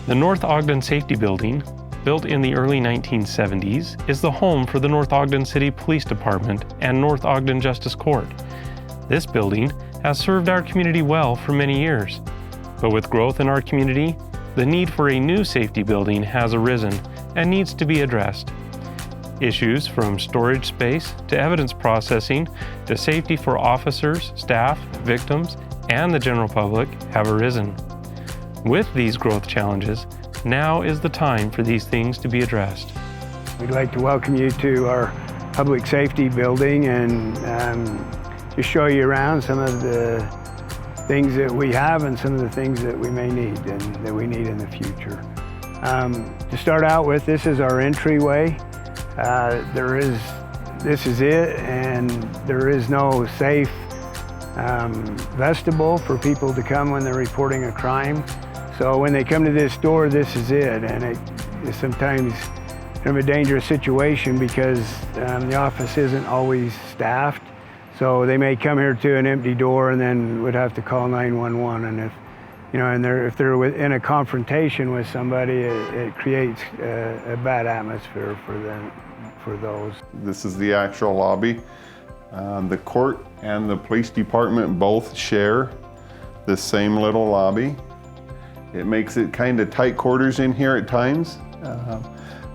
The North Ogden Safety Building, built in the early 1970s, is the home for the North Ogden City Police Department and North Ogden Justice Court. This building has served our community well for many years, but with growth in our community, the need for a new safety building has arisen and needs to be addressed. Issues from storage space to evidence processing to safety for officers, staff, victims, and the general public have arisen. With these growth challenges, now is the time for these things to be addressed. We'd like to welcome you to our public safety building and just show you around some of the things that we have and some of the things that we may need and that we need in the future. To start out with, this is our entryway. This is it, and there is no safe vestibule for people to come when they're reporting a crime. So when they come to this door, this is it, and it is sometimes kind of a dangerous situation because the office isn't always staffed. So they may come here to an empty door and then would have to call 911. And if they're in a confrontation with somebody, it creates a bad atmosphere for those. This is the actual lobby. The court and the police department both share the same little lobby. It makes it kind of tight quarters in here at times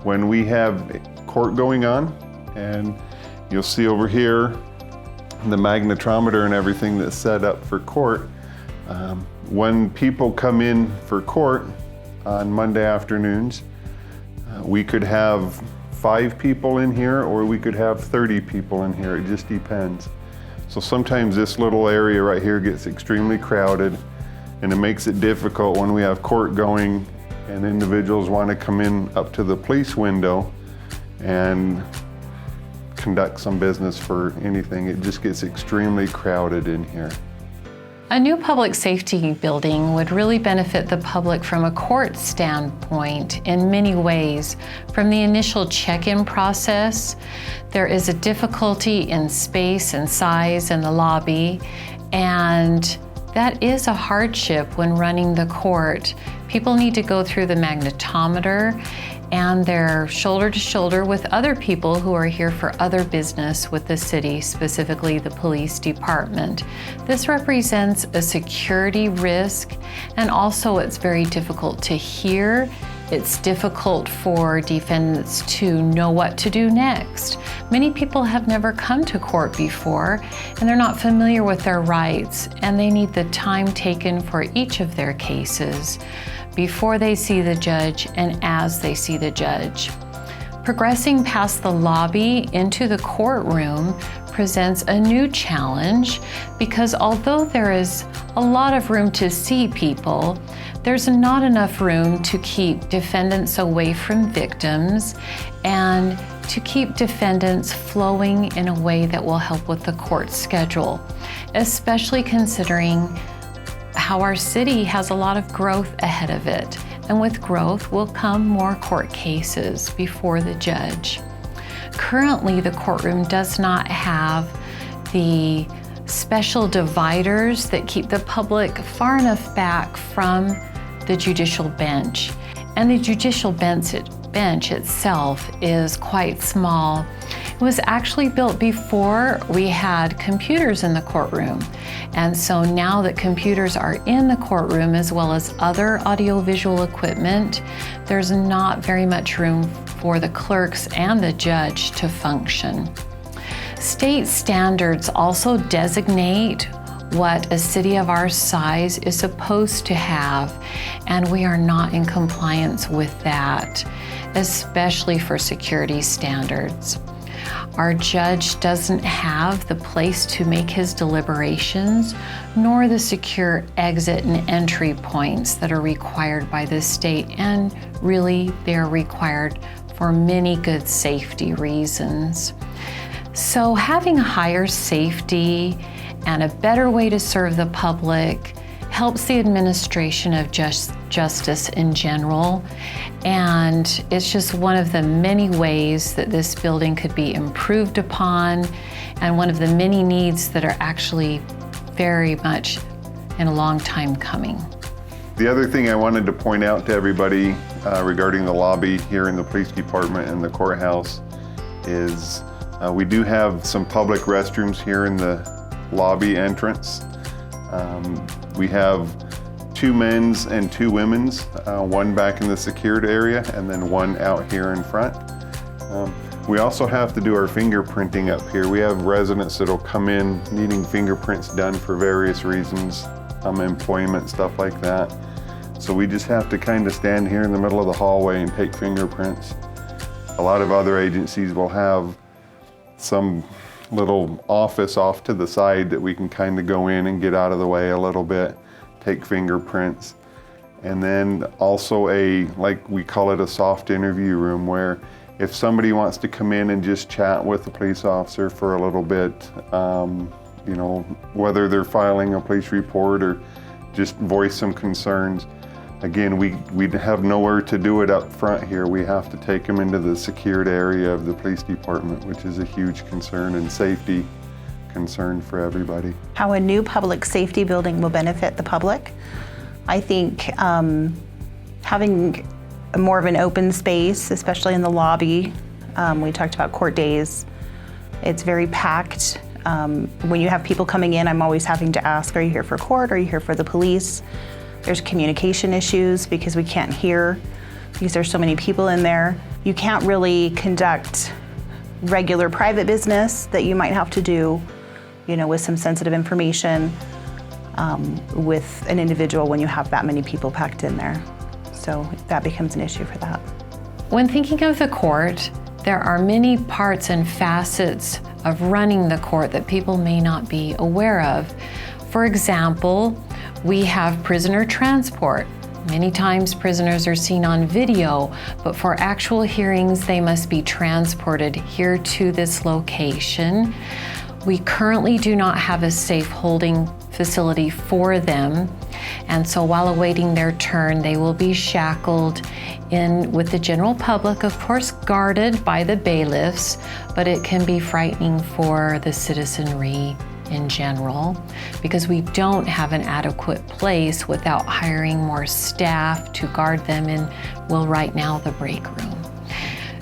when we have court going on. And you'll see over here the magnetometer and everything that's set up for court. When people come in for court on Monday afternoons, we could have 5 people in here or we could have 30 people in here. It just depends. So sometimes this little area right here gets extremely crowded, and it makes it difficult when we have court going and individuals want to come in up to the police window and conduct some business for anything. It just gets extremely crowded in here. A new public safety building would really benefit the public from a court standpoint in many ways. From the initial check-in process, there is a difficulty in space and size in the lobby, and that is a hardship when running the court. People need to go through the magnetometer, and they're shoulder to shoulder with other people who are here for other business with the city, specifically the police department. This represents a security risk, and also it's very difficult to hear. It's difficult for defendants to know what to do next. Many people have never come to court before, and they're not familiar with their rights, and they need the time taken for each of their cases before they see the judge and as they see the judge. Progressing past the lobby into the courtroom presents a new challenge because although there is a lot of room to see people, there's not enough room to keep defendants away from victims and to keep defendants flowing in a way that will help with the court schedule, especially considering how our city has a lot of growth ahead of it. And with growth will come more court cases before the judge. Currently, the courtroom does not have the special dividers that keep the public far enough back from the judicial bench. And the judicial bench itself is quite small. It was actually built before we had computers in the courtroom. And so now that computers are in the courtroom as well as other audiovisual equipment, there's not very much room for the clerks and the judge to function. State standards also designate what a city of our size is supposed to have, and we are not in compliance with that, especially for security standards. Our judge doesn't have the place to make his deliberations, nor the secure exit and entry points that are required by the state, and really they're required for many good safety reasons. So having higher safety and a better way to serve the public helps the administration of justice in general, and it's just one of the many ways that this building could be improved upon, and one of the many needs that are actually very much in a long time coming. The other thing I wanted to point out to everybody regarding the lobby here in the police department and the courthouse is we do have some public restrooms here in the lobby entrance. We have 2 men's and 2 women's, one back in the secured area and then one out here in front. We also have to do our fingerprinting up here. We have residents that'll come in needing fingerprints done for various reasons, employment, stuff like that. So we just have to kind of stand here in the middle of the hallway and take fingerprints. A lot of other agencies will have some little office off to the side that we can kind of go in and get out of the way a little bit, take fingerprints. And then also like we call it a soft interview room, where if somebody wants to come in and just chat with the police officer for a little bit, you know, whether they're filing a police report or just voice some concerns. Again, we have nowhere to do it up front here. We have to take them into the secured area of the police department, which is a huge concern and safety concern for everybody. How a new public safety building will benefit the public. I think having more of an open space, especially in the lobby. We talked about court days. It's very packed. When you have people coming in, I'm always having to ask, are you here for court? Are you here for the police? There's communication issues because we can't hear because there's so many people in there. You can't really conduct regular private business that you might have to do, you know, with some sensitive information with an individual when you have that many people packed in there. So that becomes an issue for that. When thinking of the court, there are many parts and facets of running the court that people may not be aware of. For example, we have prisoner transport. Many times prisoners are seen on video, but for actual hearings, they must be transported here to this location. We currently do not have a safe holding facility for them. And so while awaiting their turn, they will be shackled in with the general public, of course guarded by the bailiffs, but it can be frightening for the citizenry in general because we don't have an adequate place without hiring more staff to guard them in, well, right now, the break room.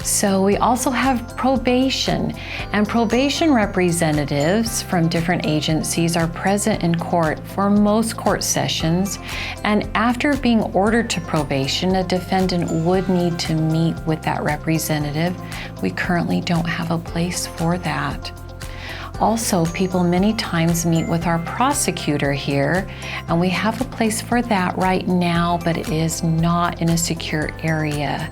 So we also have probation, and probation representatives from different agencies are present in court for most court sessions, and after being ordered to probation, a defendant would need to meet with that representative. We currently don't have a place for that. Also, people many times meet with our prosecutor here, and we have a place for that right now, but it is not in a secure area.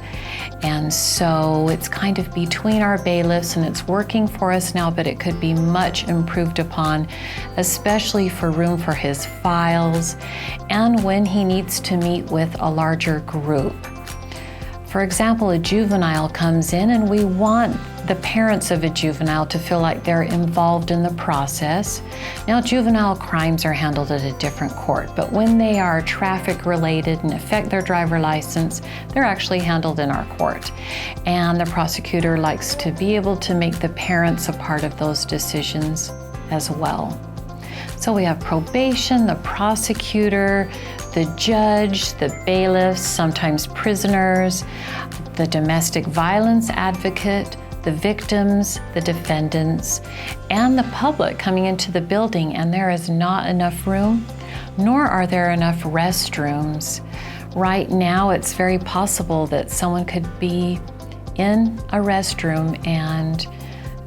And so it's kind of between our bailiffs, and it's working for us now, but it could be much improved upon, especially for room for his files and when he needs to meet with a larger group. For example, a juvenile comes in and we want the parents of a juvenile to feel like they're involved in the process. Now, juvenile crimes are handled at a different court, but when they are traffic related and affect their driver license, they're actually handled in our court. And the prosecutor likes to be able to make the parents a part of those decisions as well. So we have probation, the prosecutor, the judge, the bailiffs, sometimes prisoners, the domestic violence advocate, the victims, the defendants, and the public coming into the building, and there is not enough room, nor are there enough restrooms. Right now, it's very possible that someone could be in a restroom and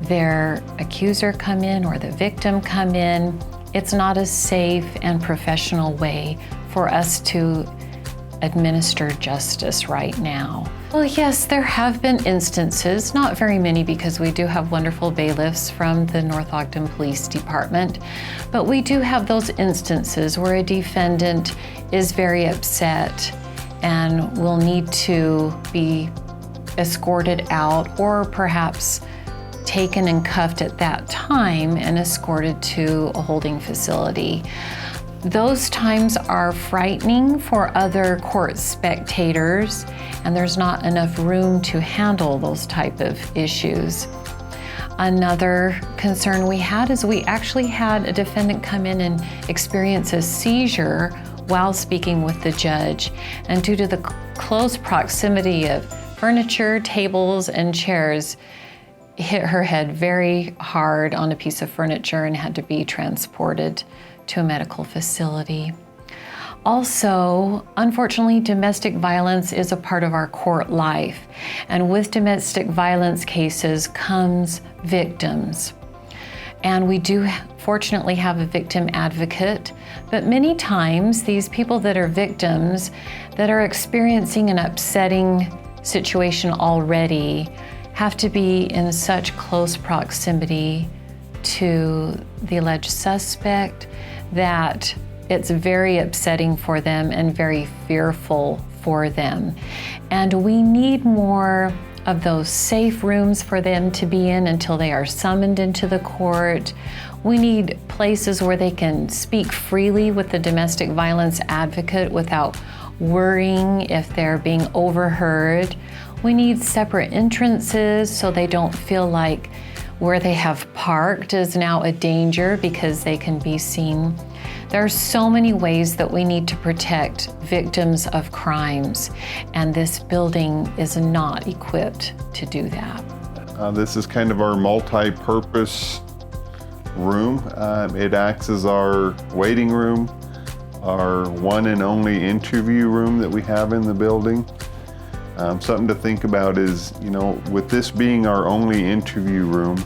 their accuser come in or the victim come in. It's not a safe and professional way for us to administer justice right now. Well, yes, there have been instances, not very many because we do have wonderful bailiffs from the North Ogden Police Department, but we do have those instances where a defendant is very upset and will need to be escorted out or perhaps taken and cuffed at that time and escorted to a holding facility. Those times are frightening for other court spectators, and there's not enough room to handle those type of issues. Another concern we had is we actually had a defendant come in and experience a seizure while speaking with the judge, and due to the close proximity of furniture, tables, and chairs, hit her head very hard on a piece of furniture and had to be transported to a medical facility. Also, unfortunately, domestic violence is a part of our court life, and with domestic violence cases comes victims. And we do fortunately have a victim advocate, but many times these people that are victims that are experiencing an upsetting situation already have to be in such close proximity to the alleged suspect that it's very upsetting for them and very fearful for them. And we need more of those safe rooms for them to be in until they are summoned into the court. We need places where they can speak freely with the domestic violence advocate without worrying if they're being overheard. We need separate entrances so they don't feel like where they have parked is now a danger because they can be seen. There are so many ways that we need to protect victims of crimes, and this building is not equipped to do that. This is kind of our multi-purpose room. It acts as our waiting room, our one and only interview room that we have in the building. Something to think about is, with this being our only interview room,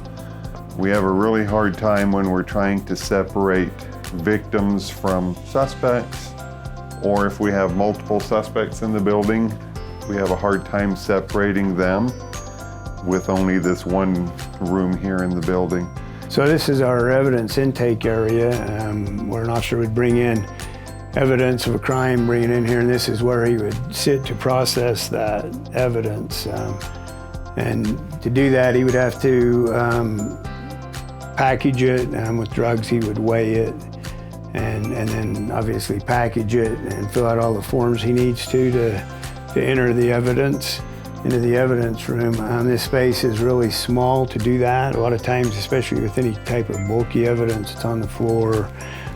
we have a really hard time when we're trying to separate victims from suspects, or if we have multiple suspects in the building, we have a hard time separating them with only this one room here in the building. So this is our evidence intake area. We're not sure we'd bring in evidence of a crime, bring it in here, and this is where he would sit to process that evidence. And to do that, he would have to package it. With drugs, he would weigh it, and then obviously package it and fill out all the forms he needs to enter the evidence into the evidence room. This space is really small to do that. A lot of times, especially with any type of bulky evidence, it's on the floor,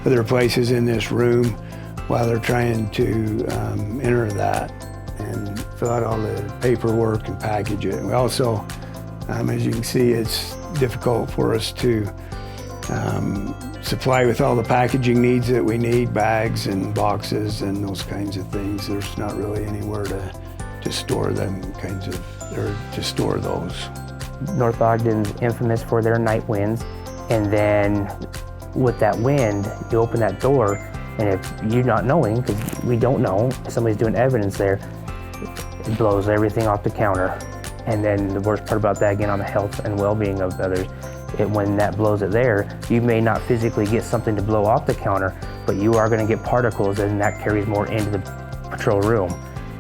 other places in this room while they're trying to enter that and fill out all the paperwork and package it. We also, as you can see, it's difficult for us to supply with all the packaging needs that we need, bags and boxes and those kinds of things. There's not really anywhere to store them or to store those. North Ogden's infamous for their night winds, and then with that wind, you open that door, and if you're not knowing, because we don't know, if somebody's doing evidence there, it blows everything off the counter. And then the worst part about that, again, on the health and well-being of others, when that blows it there, you may not physically get something to blow off the counter, but you are going to get particles, and that carries more into the patrol room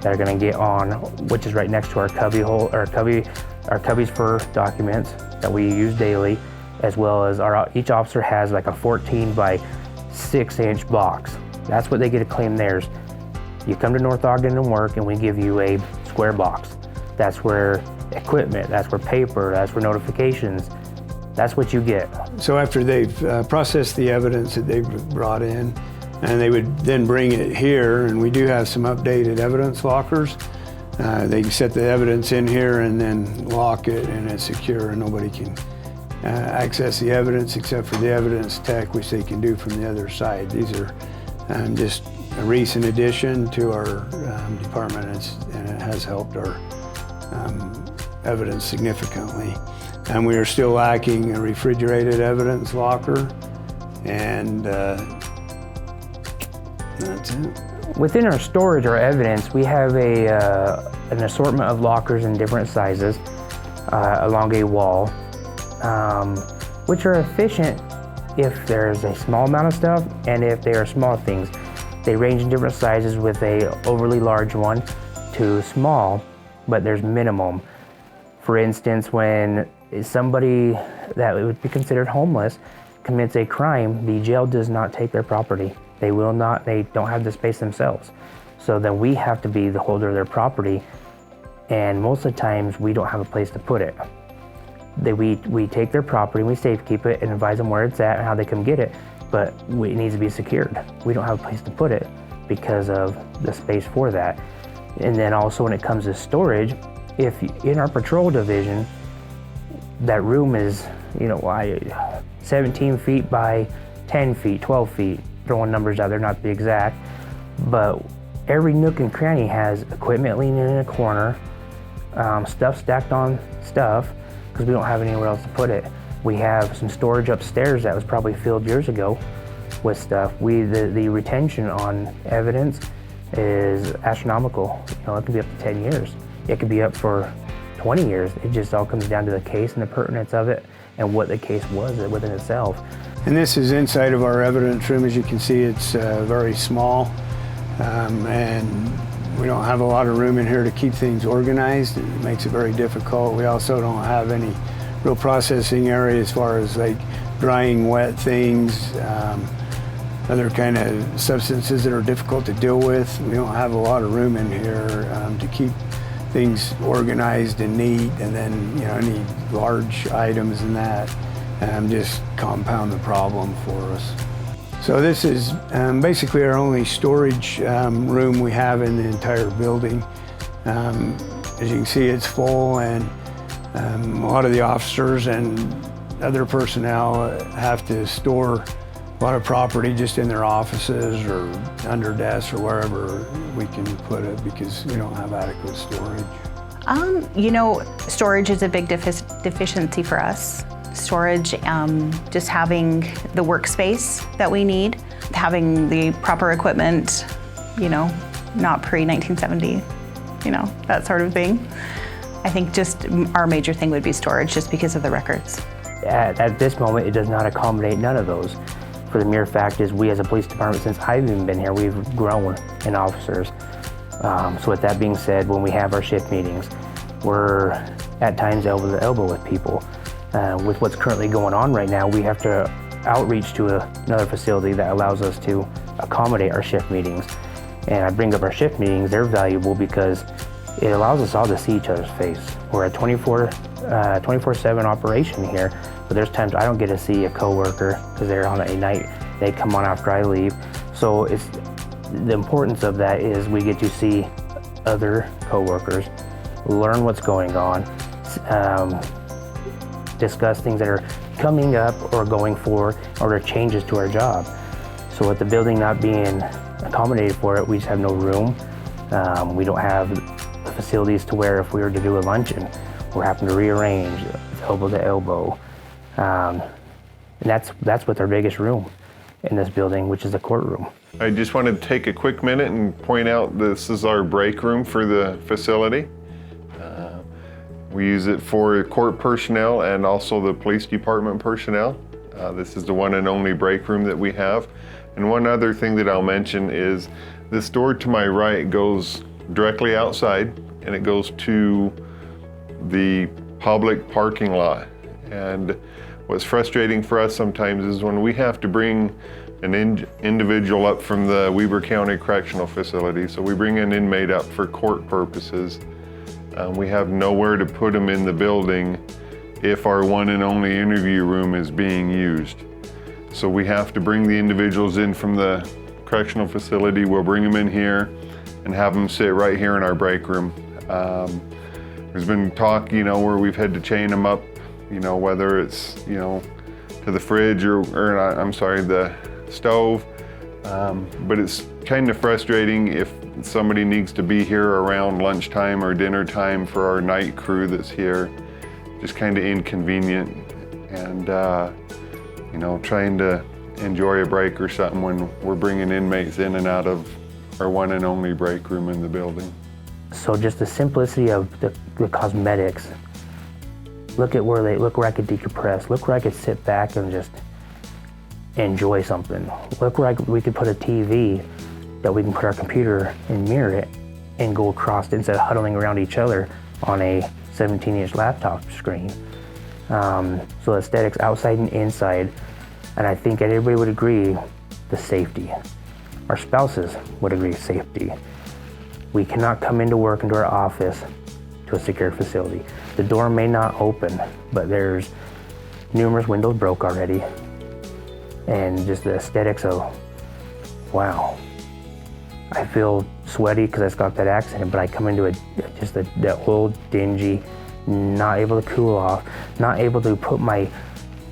that are going to get on, which is right next to our cubby hole, our cubbies for documents that we use daily, as well as each officer has like a 14 by 6-inch box. That's what they get to claim theirs. You come to North Ogden and work, and we give you a square box. That's where equipment, that's where paper, that's where notifications, that's what you get. So after they've processed the evidence that they've brought in, and they would then bring it here, and we do have some updated evidence lockers. They can set the evidence in here and then lock it, and it's secure, and nobody can access the evidence except for the evidence tech, which they can do from the other side. These are just a recent addition to our department, and it has helped our evidence significantly. And we are still lacking a refrigerated evidence locker, and that's it. Within our storage, our evidence, we have an assortment of lockers in different sizes along a wall, which are efficient if there's a small amount of stuff and if they are small things. They range in different sizes, with a overly large one to small, but there's minimum. For instance, when somebody that would be considered homeless commits a crime, the jail does not take their property. They don't have the space themselves. So then we have to be the holder of their property, and most of the times we don't have a place to put it. We take their property, we safekeep it and advise them where it's at and how they come get it, but it needs to be secured. We don't have a place to put it. because of the space for that. And then also when it comes to storage, if in our patrol division, that room is, 17 feet by 10 feet, 12 feet, throwing numbers out there, not to be exact, but every nook and cranny has equipment leaning in a corner, stuff stacked on stuff, because we don't have anywhere else to put it. We have some storage upstairs that was probably filled years ago with stuff. The retention on evidence is astronomical. It can be up to 10 years. It could be up for 20 years. It just all comes down to the case and the pertinence of it and what the case was within itself. And this is inside of our evidence room. As you can see, it's very small, and we don't have a lot of room in here to keep things organized. It makes it very difficult. We also don't have any real processing area as far as like drying wet things, other kind of substances that are difficult to deal with. We don't have a lot of room in here to keep things organized and neat, and then any large items and that just compound the problem for us. So this is basically our only storage room we have in the entire building. As you can see, it's full, and a lot of the officers and other personnel have to store a lot of property just in their offices or under desks or wherever we can put it, because we don't have adequate storage. Storage is a big deficiency for us. Storage, just having the workspace that we need, having the proper equipment, not pre-1970, that sort of thing. I think just our major thing would be storage, just because of the records. At this moment, it does not accommodate none of those. For the mere fact is, we as a police department, since I've even been here, we've grown in officers. So with that being said, when we have our shift meetings, we're at times elbow to elbow with people. With what's currently going on right now, we have to outreach to another facility that allows us to accommodate our shift meetings. And I bring up our shift meetings, they're valuable because it allows us all to see each other's face. We're a 24/7 operation here, but there's times I don't get to see a coworker because they're on a night, they come on after I leave. So the importance of that is we get to see other coworkers, learn what's going on, discuss things that are coming up or going forward, or there are changes to our job. So with the building not being accommodated for it, we just have no room. We don't have the facilities to where if we were to do a luncheon, we're having to rearrange elbow to elbow. And that's with our biggest room in this building, which is the courtroom. I just wanted to take a quick minute and point out this is our break room for the facility. We use it for court personnel and also the police department personnel. This is the one and only break room that we have. And one other thing that I'll mention is this door to my right goes directly outside, and it goes to the public parking lot. And what's frustrating for us sometimes is when we have to bring an individual up from the Weber County Correctional Facility. So we bring an inmate up for court purposes. We have nowhere to put them in the building if our one and only interview room is being used. So we have to bring the individuals in from the correctional facility. We'll bring them in here and have them sit right here in our break room. There's been talk, where we've had to chain them up, whether it's, to the fridge or the stove. But it's kind of frustrating if somebody needs to be here around lunchtime or dinner time for our night crew that's here. Just kind of inconvenient, and trying to enjoy a break or something when we're bringing inmates in and out of our one and only break room in the building. So just the simplicity of the cosmetics. Look where I could decompress. Look where I could sit back and just enjoy something. Look where we could put a TV that we can put our computer and mirror it and go across instead of huddling around each other on a 17-inch laptop screen. So aesthetics outside and inside, and I think everybody would agree, the safety. Our spouses would agree, safety. We cannot come into work, into our office, to a secure facility. The door may not open, but there's numerous windows broke already. And just the aesthetics of, wow. I feel sweaty because I just got that accident, but I come into that old, dingy, not able to cool off, not able to put my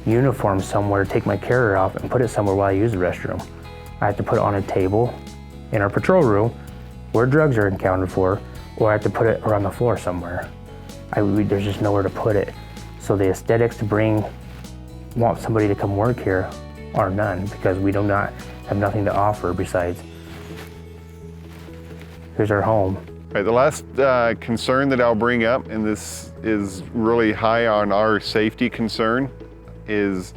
uniform somewhere, take my carrier off and put it somewhere while I use the restroom. I have to put it on a table in our patrol room where drugs are accounted for, or I have to put it around the floor somewhere. There's just nowhere to put it. So the aesthetics to want somebody to come work here are none, because we do not have nothing to offer besides, here's our home. Right, the last concern that I'll bring up, and this is really high on our safety concern, is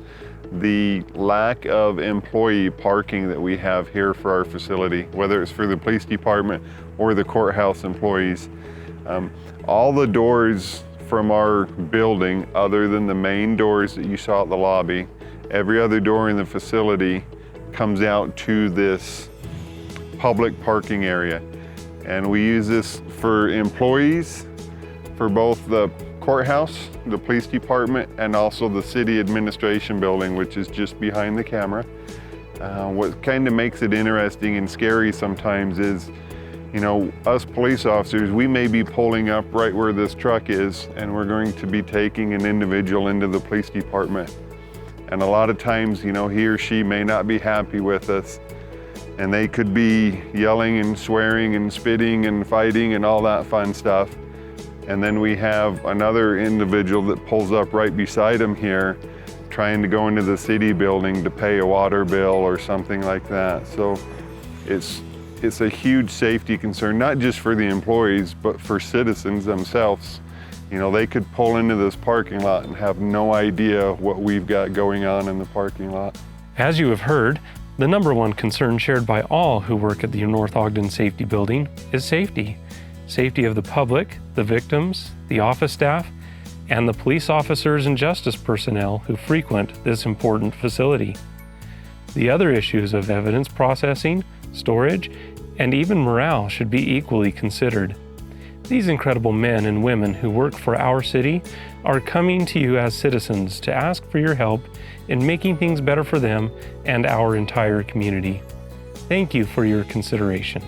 the lack of employee parking that we have here for our facility, whether it's for the police department or the courthouse employees. All the doors from our building, other than the main doors that you saw at the lobby, every other door in the facility comes out to this public parking area. And we use this for employees, for both the courthouse, the police department, and also the city administration building, which is just behind the camera. What kind of makes it interesting and scary sometimes is, you know, us police officers, we may be pulling up right where this truck is, and we're going to be taking an individual into the police department. And a lot of times, you know, he or she may not be happy with us, and they could be yelling and swearing and spitting and fighting and all that fun stuff. And then we have another individual that pulls up right beside him here, trying to go into the city building to pay a water bill or something like that. So it's a huge safety concern, not just for the employees, but for citizens themselves. You know, they could pull into this parking lot and have no idea what we've got going on in the parking lot. As you have heard, the number one concern shared by all who work at the North Ogden Safety Building is safety. Safety of the public, the victims, the office staff, and the police officers and justice personnel who frequent this important facility. The other issues of evidence processing, storage, and even morale should be equally considered. These incredible men and women who work for our city are coming to you as citizens to ask for your help in making things better for them and our entire community. Thank you for your consideration.